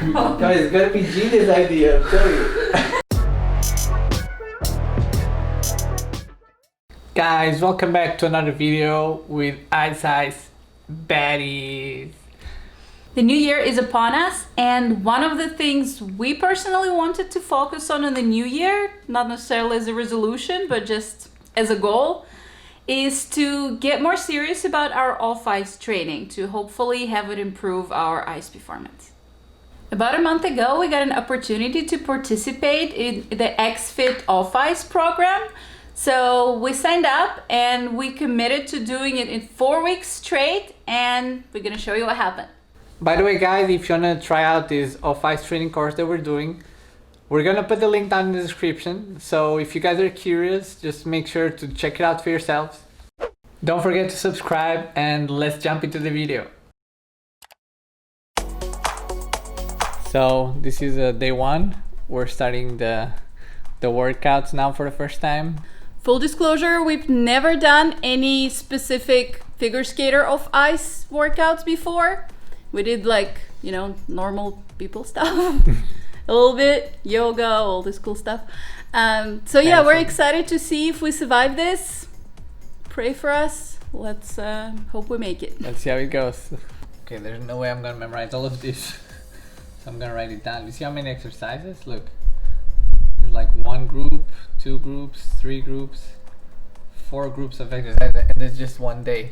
Guys, it's gonna be genius idea, I'm telling you. Guys, welcome back to another video with Ice Baddies. The new year is upon us, and one of the things we personally wanted to focus on in the new year, not necessarily as a resolution, but just as a goal, is to get more serious about our off-ice training to hopefully have it improve our ice performance. About a month ago, we got an opportunity to participate in the XFit off-ice program. So we signed up and we committed to doing it in 4 weeks straight, and we're gonna show you what happened. By the way, guys, if you wanna try out this off-ice training course that we're doing, we're gonna put the link down in the description. So if you guys are curious, just make sure to check it out for yourselves. Don't forget to subscribe, and let's jump into the video. So this is day one. We're starting the workouts now for the first time. Full disclosure, we've never done any specific figure skater off ice workouts before. We did normal people stuff. A little bit, yoga, all this cool stuff. So yeah, we're excited to see if we survive this. Pray for us. Let's hope we make it. Let's see how it goes. Okay, there's no way I'm gonna memorize all of this. So I'm gonna write it down. You see how many exercises? Look. There's like 1 group, 2 groups, 3 groups, 4 groups of exercises, and it's just one day.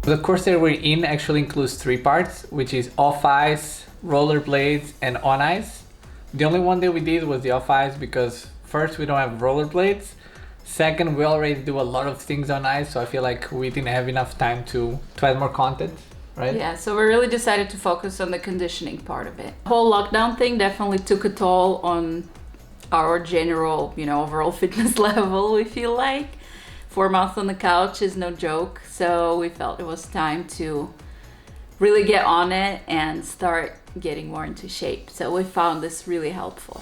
The course that we're in actually includes 3 parts, which is off ice, rollerblades, and on ice. The only one that we did was the off ice because first, we don't have rollerblades. Second, we already do a lot of things on ice, so I feel like we didn't have enough time to add more content, right? Yeah, so we really decided to focus on the conditioning part of it. The whole lockdown thing definitely took a toll on our general, overall fitness level, we feel like. 4 months on the couch is no joke, so we felt it was time to really get on it and start getting more into shape. So we found this really helpful.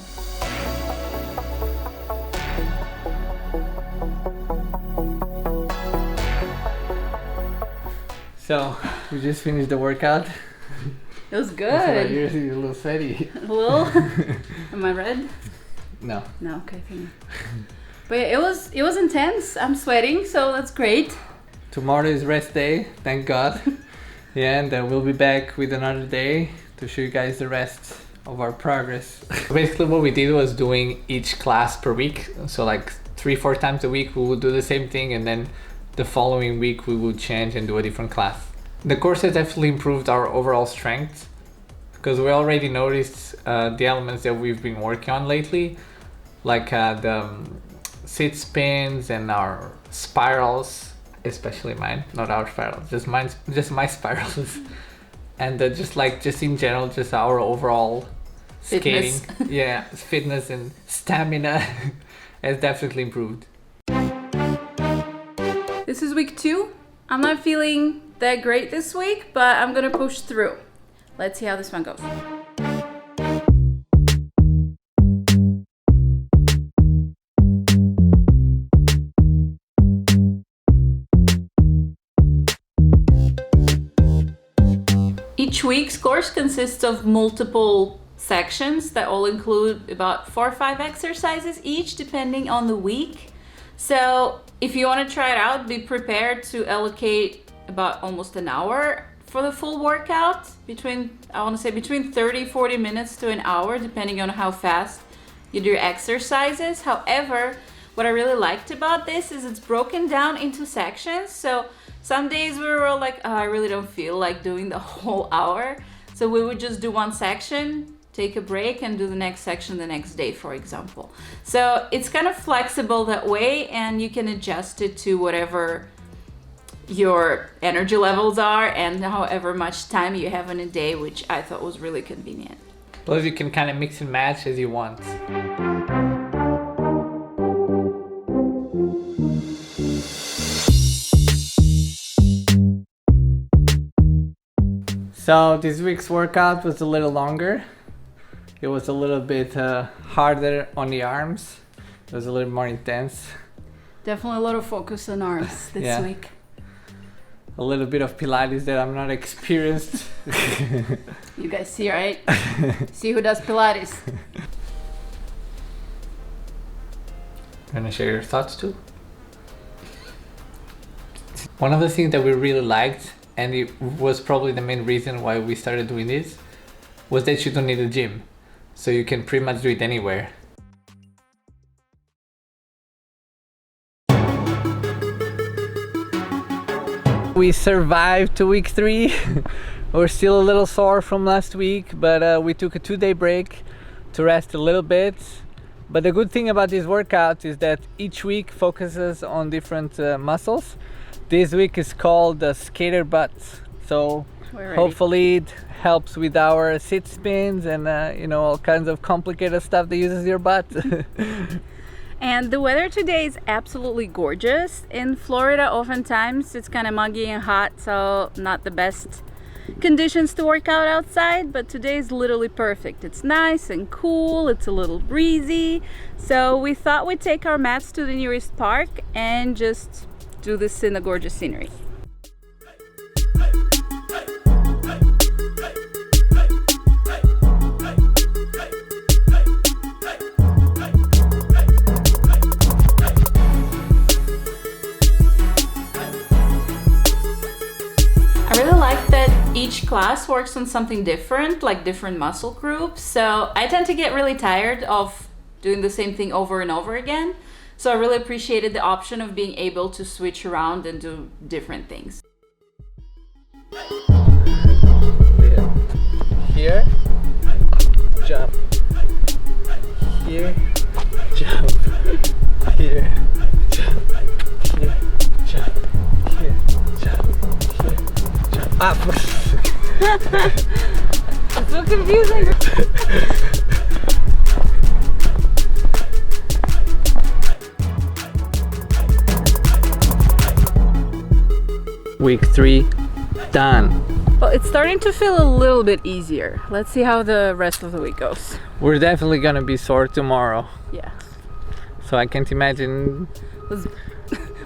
So we just finished the workout. It was good. You're a little sweaty. A little? Am I red? No. No, okay, thank you. But yeah, it was intense. I'm sweating, so that's great. Tomorrow is rest day, thank God. Yeah, and then we'll be back with another day to show you guys the rest of our progress. Basically what we did was doing each class per week. So like 3-4 times a week we would do the same thing, and then the following week we would change and do a different class. The course has definitely improved our overall strength because we already noticed the elements that we've been working on lately, like the sit spins and our spirals, especially mine, not our spirals, just my spirals. And just in general, just our overall fitness. Skating, yeah, fitness and stamina has definitely improved. This is week 2. I'm not feeling that great this week, but I'm gonna push through. Let's see how this one goes. Each week's course consists of multiple sections that all include about 4 or 5 exercises each, depending on the week. So if you want to try it out, be prepared to allocate about almost an hour for the full workout, between 30-40 minutes to an hour, depending on how fast you do your exercises. However, what I really liked about this is it's broken down into sections. So some days we were like, oh, I really don't feel like doing the whole hour. So we would just do one section, take a break, and do the next section the next day, for example. So it's kind of flexible that way, and you can adjust it to whatever your energy levels are and however much time you have in a day, which I thought was really convenient. Plus you can kind of mix and match as you want. So this week's workout was a little longer. It was a little bit harder on the arms. It was a little more intense. Definitely a lot of focus on arms this week. A little bit of Pilates that I'm not experienced. You guys see, right? See who does Pilates. Gonna share your thoughts too? One of the things that we really liked, and it was probably the main reason why we started doing this, was that you don't need a gym. So you can pretty much do it anywhere. We survived to week 3. We're still a little sore from last week, but we took a 2-day break to rest a little bit. But the good thing about this workout is that each week focuses on different muscles. This week is called the skater butt. So hopefully it helps with our sit spins and you know, all kinds of complicated stuff that uses your butt. And the weather today is absolutely gorgeous. In Florida, oftentimes it's kind of muggy and hot, so not the best conditions to work out outside, but today is literally perfect. It's nice and cool, it's a little breezy. So we thought we'd take our mats to the nearest park and just do this in the gorgeous scenery. Each class works on something different, like different muscle groups. So I tend to get really tired of doing the same thing over and over again. So I really appreciated the option of being able to switch around and do different things. Here, jump. Here, jump. Here, jump. Here, jump. Here, jump. Here, jump. Up. It's so confusing. Week 3 done. Well, it's starting to feel a little bit easier. Let's see how the rest of the week goes. We're definitely gonna be sore tomorrow. Yeah. So I can't imagine.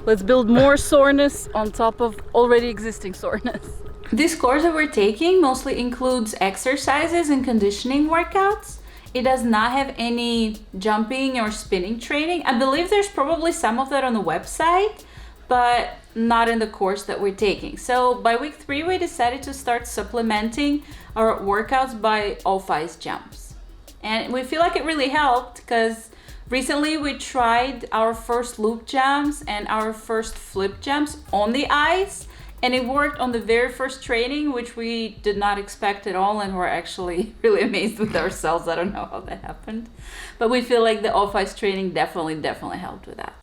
Let's build more soreness on top of already existing soreness. This course that we're taking mostly includes exercises and conditioning workouts. It does not have any jumping or spinning training. I believe there's probably some of that on the website, but not in the course that we're taking. So by week 3, we decided to start supplementing our workouts by all-fives jumps. And we feel like it really helped because recently we tried our first loop jumps and our first flip jumps on the ice. And it worked on the very first training, which we did not expect at all, and we're actually really amazed with ourselves. I don't know how that happened. But we feel like the all-fives training definitely helped with that.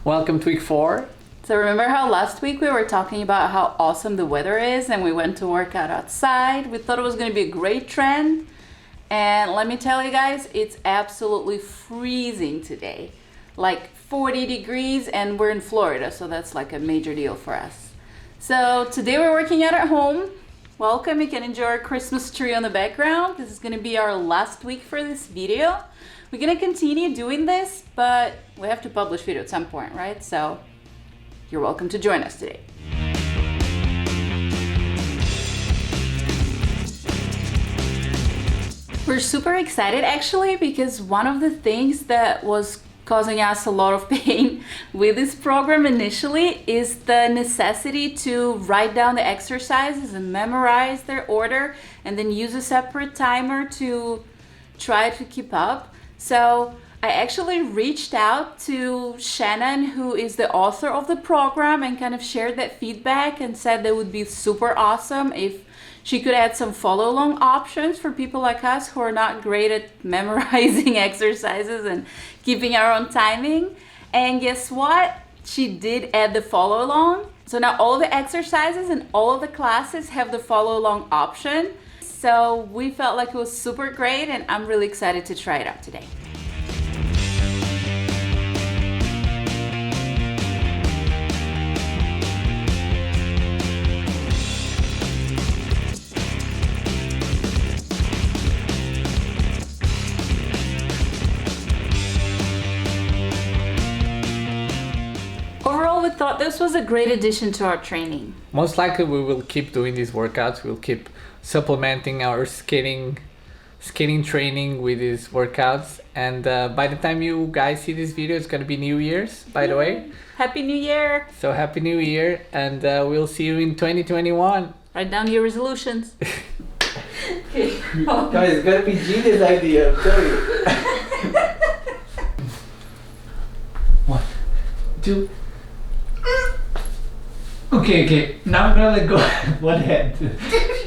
Welcome to week 4. So remember how last week we were talking about how awesome the weather is and we went to work out outside? We thought it was going to be a great trend. And let me tell you guys, it's absolutely freezing today. Like 40 degrees, and we're in Florida, so that's like a major deal for us. So today we're working out at home. Welcome, you can enjoy our Christmas tree on the background. This is gonna be our last week for this video. We're gonna continue doing this, but we have to publish video at some point, right? So you're welcome to join us today. We're super excited actually, because one of the things that was causing us a lot of pain with this program initially is the necessity to write down the exercises and memorize their order and then use a separate timer to try to keep up. So I actually reached out to Shannon, who is the author of the program, and kind of shared that feedback and said that would be super awesome if she could add some follow-along options for people like us who are not great at memorizing exercises and keeping our own timing. And guess what? She did add the follow-along. So now all the exercises and all of the classes have the follow-along option. So we felt like it was super great, and I'm really excited to try it out today. this was a great addition to our training. Most likely we will keep doing these workouts. We'll keep supplementing our skating training with these workouts. And by the time you guys see this video, it's gonna be New Year's, by the way. Happy New Year! So happy New Year, and we'll see you in 2021. Write down your resolutions. Okay. Guys, it's gonna be genius idea, I'm telling you. 1, 2. Okay. Now I'm gonna let go one hand. Because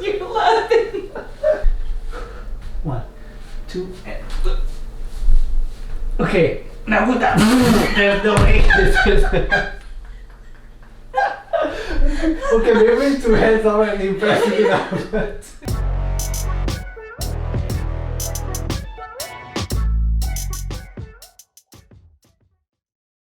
you're laughing. 1, 2, and okay. Now put that. There's no way. Okay, maybe 2 hands aren't impressive enough.